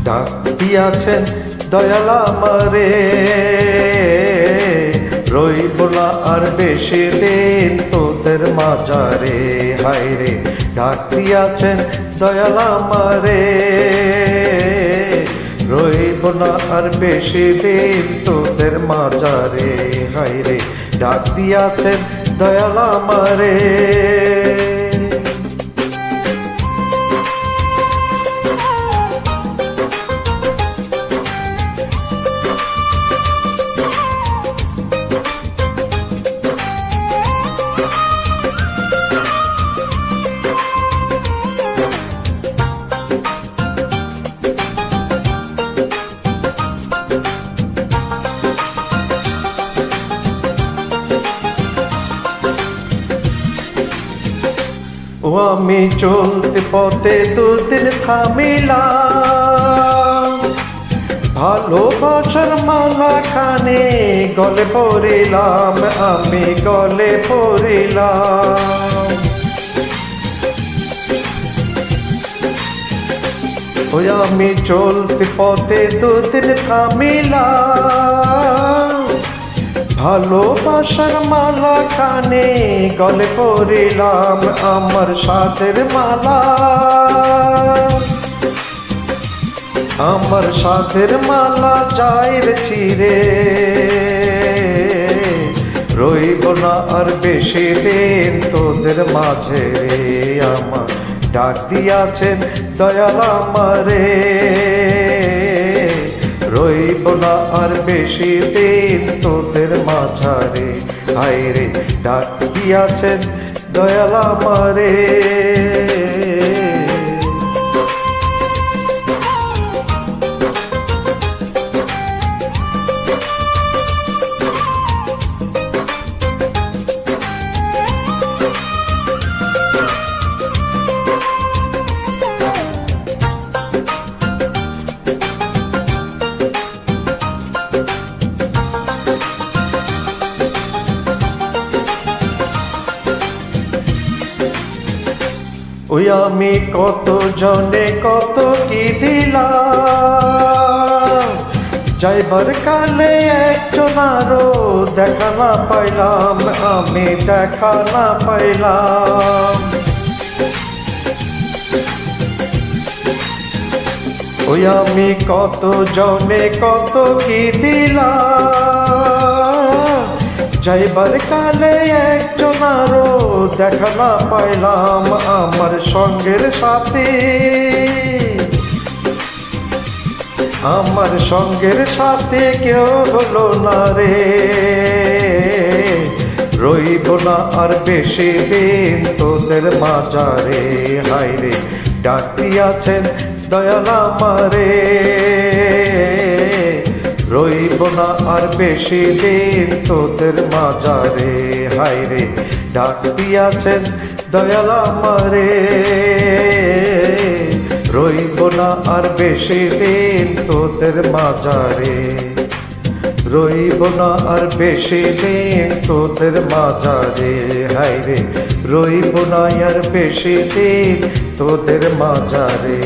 ডাক দিয়াছেন দয়াল আমারে, রইব না আর বেশি দিন তোদের মাঝারে। হায়রে ডাক দিয়াছেন দয়াল আমারে, রইব না আর বেশি দিন তোদের মাঝারে। হায়রে ডাক দিয়াছেন দয়াল আমারে। ও আমি চলতে পথে দুদিন থামিলাম, ভালোবাসার মালা খানে গলে পড়িলাম, আমি গলে পড়িলাম। ও আমি চলতে পথে দুদিন থামিলাম, ভালোবাসার মালা খানে গলে পড়িলাম, আমার সাথের মালা, আমার সাথের মালা যাইর ছিঁড়ে। রইব না আর বেশি দিন তোদের মাঝে রে, আমার ডাক দিয়াছেন দয়াল আমারে, রইব না আর বেশি দিন তোদের মাঝারে। হায়রে ডাক দিয়াছেন দয়াল আমারে। ওই আমি কত জনে কত কি দিলাম, যাইবার কালে একজন আরো দেখা না পাইলাম, আমি দেখা না পাইলাম। ওই আমি কত জনে কত কি দিলাম, যাইবার কালে একজন আরো দেখা না পাইলাম, আমার সঙ্গের সাথে, আমার সঙ্গের সাথে কেউ হলো না রে। রইব না আর বেশি দিন তোদের মাঝারে। হায়রে ডাক দিয়াছেন দয়াল আমারে, রইব না আর বেশি দিন তোদের মাঝারে। হায়রে ডাক দিয়াছেন দয়াল আমারে, রইব না আর বেশি দিন তোদের মাঝারে। রইব না আর বেশি দিন তোদের মাঝারে। হায়রে রইব না আর বেশি দিন তোদের মাঝারে।